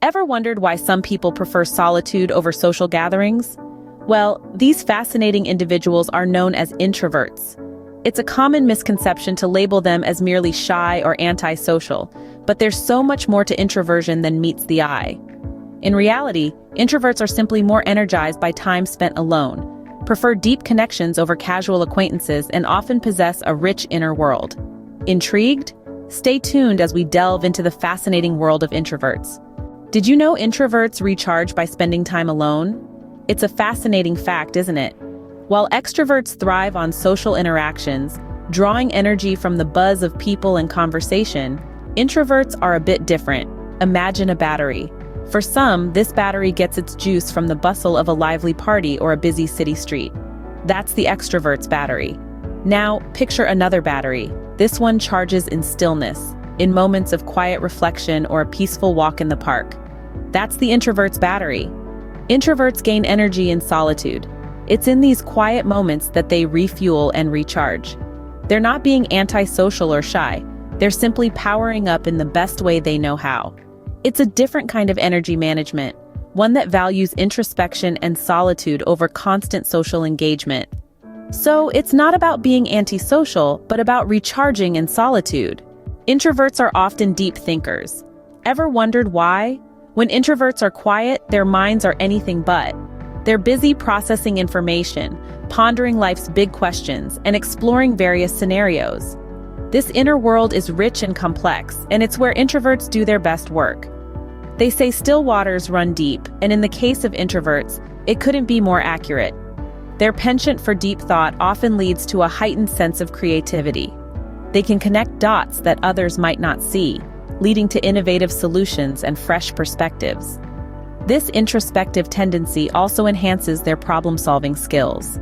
Ever wondered why some people prefer solitude over social gatherings? Well, these fascinating individuals are known as introverts. It's a common misconception to label them as merely shy or antisocial, but there's so much more to introversion than meets the eye. In reality, introverts are simply more energized by time spent alone, prefer deep connections over casual acquaintances, and often possess a rich inner world. Intrigued? Stay tuned as we delve into the fascinating world of introverts. Did you know introverts recharge by spending time alone? It's a fascinating fact, isn't it? While extroverts thrive on social interactions, drawing energy from the buzz of people and conversation, introverts are a bit different. Imagine a battery. For some, this battery gets its juice from the bustle of a lively party or a busy city street. That's the extrovert's battery. Now, picture another battery. This one charges in stillness, in moments of quiet reflection or a peaceful walk in the park. That's the introvert's battery. Introverts gain energy in solitude. It's in these quiet moments that they refuel and recharge. They're not being antisocial or shy. They're simply powering up in the best way they know how. It's a different kind of energy management, one that values introspection and solitude over constant social engagement. So it's not about being antisocial, but about recharging in solitude. Introverts are often deep thinkers. Ever wondered why? When introverts are quiet, their minds are anything but. They're busy processing information, pondering life's big questions, and exploring various scenarios. This inner world is rich and complex, and it's where introverts do their best work. They say still waters run deep, and in the case of introverts, it couldn't be more accurate. Their penchant for deep thought often leads to a heightened sense of creativity. They can connect dots that others might not see, leading to innovative solutions and fresh perspectives. This introspective tendency also enhances their problem-solving skills.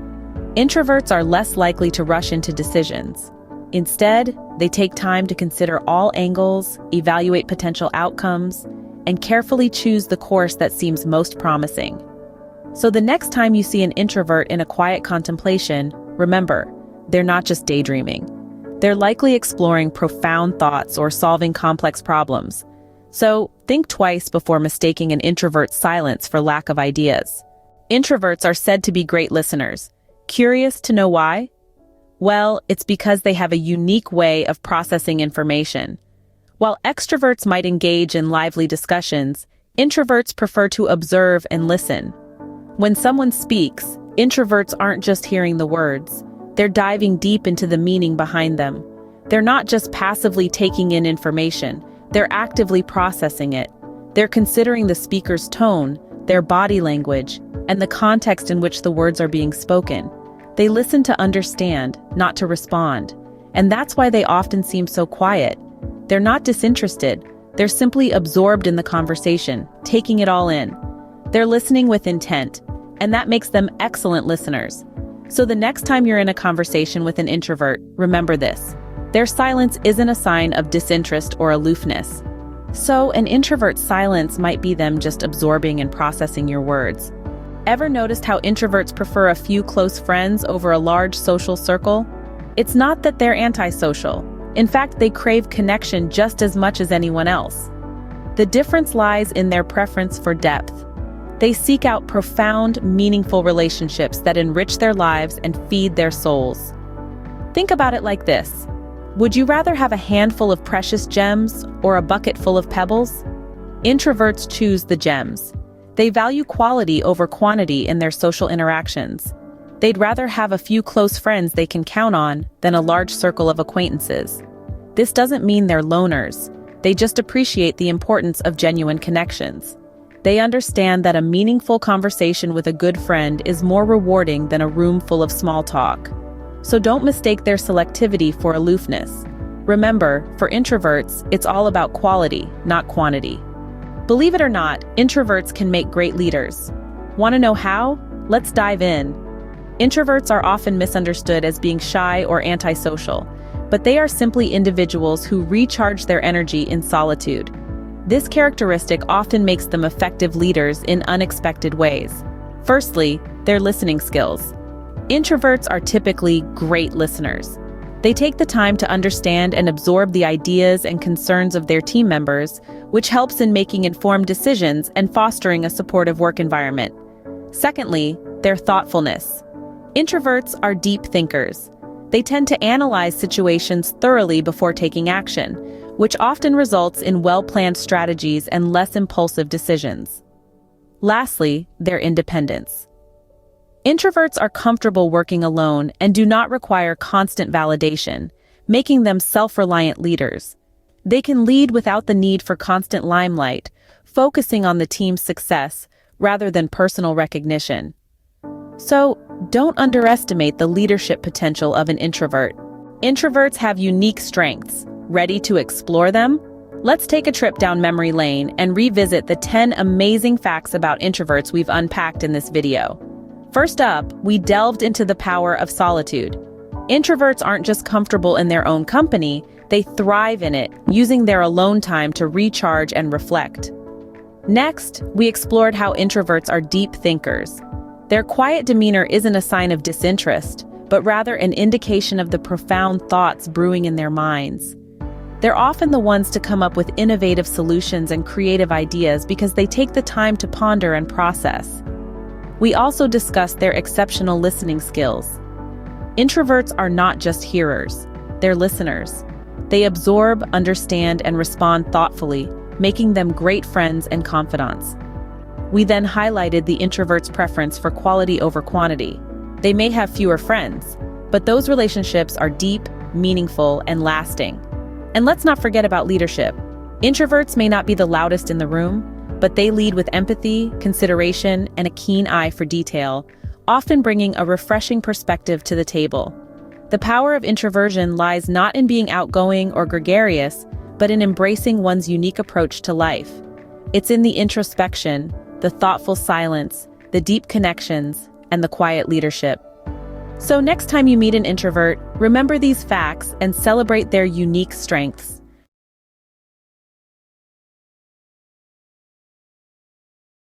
Introverts are less likely to rush into decisions. Instead, they take time to consider all angles, evaluate potential outcomes, and carefully choose the course that seems most promising. So the next time you see an introvert in a quiet contemplation, remember, they're not just daydreaming. They're likely exploring profound thoughts or solving complex problems. So think twice before mistaking an introvert's silence for lack of ideas. Introverts are said to be great listeners. Curious to know why? Well, it's because they have a unique way of processing information. While extroverts might engage in lively discussions, introverts prefer to observe and listen. When someone speaks, introverts aren't just hearing the words. They're diving deep into the meaning behind them. They're not just passively taking in information. They're actively processing it. They're considering the speaker's tone, their body language, and the context in which the words are being spoken. They listen to understand, not to respond. And that's why they often seem so quiet. They're not disinterested. They're simply absorbed in the conversation, taking it all in. They're listening with intent, and that makes them excellent listeners. So the next time you're in a conversation with an introvert, remember this. Their silence isn't a sign of disinterest or aloofness. So an introvert's silence might be them just absorbing and processing your words. Ever noticed how introverts prefer a few close friends over a large social circle? It's not that they're antisocial. In fact, they crave connection just as much as anyone else. The difference lies in their preference for depth. They seek out profound, meaningful relationships that enrich their lives and feed their souls. Think about it like this. Would you rather have a handful of precious gems or a bucket full of pebbles? Introverts choose the gems. They value quality over quantity in their social interactions. They'd rather have a few close friends they can count on than a large circle of acquaintances. This doesn't mean they're loners. They just appreciate the importance of genuine connections. They understand that a meaningful conversation with a good friend is more rewarding than a room full of small talk. So don't mistake their selectivity for aloofness. Remember, for introverts, it's all about quality, not quantity. Believe it or not, introverts can make great leaders. Want to know how? Let's dive in. Introverts are often misunderstood as being shy or antisocial, but they are simply individuals who recharge their energy in solitude. This characteristic often makes them effective leaders in unexpected ways. Firstly, their listening skills. Introverts are typically great listeners. They take the time to understand and absorb the ideas and concerns of their team members, which helps in making informed decisions and fostering a supportive work environment. Secondly, their thoughtfulness. Introverts are deep thinkers. They tend to analyze situations thoroughly before taking action, which often results in well-planned strategies and less impulsive decisions. Lastly, their independence. Introverts are comfortable working alone and do not require constant validation, making them self-reliant leaders. They can lead without the need for constant limelight, focusing on the team's success rather than personal recognition. So, don't underestimate the leadership potential of an introvert. Introverts have unique strengths. Ready to explore them? Let's take a trip down memory lane and revisit the 10 amazing facts about introverts we've unpacked in this video. First up, we delved into the power of solitude. Introverts aren't just comfortable in their own company, they thrive in it, using their alone time to recharge and reflect. Next, we explored how introverts are deep thinkers. Their quiet demeanor isn't a sign of disinterest, but rather an indication of the profound thoughts brewing in their minds. They're often the ones to come up with innovative solutions and creative ideas because they take the time to ponder and process. We also discussed their exceptional listening skills. Introverts are not just hearers, they're listeners. They absorb, understand, and respond thoughtfully, making them great friends and confidants. We then highlighted the introvert's preference for quality over quantity. They may have fewer friends, but those relationships are deep, meaningful, and lasting. And let's not forget about leadership. Introverts may not be the loudest in the room, but they lead with empathy, consideration, and a keen eye for detail, often bringing a refreshing perspective to the table. The power of introversion lies not in being outgoing or gregarious, but in embracing one's unique approach to life. It's in the introspection, the thoughtful silence, the deep connections, and the quiet leadership. So next time you meet an introvert, remember these facts and celebrate their unique strengths.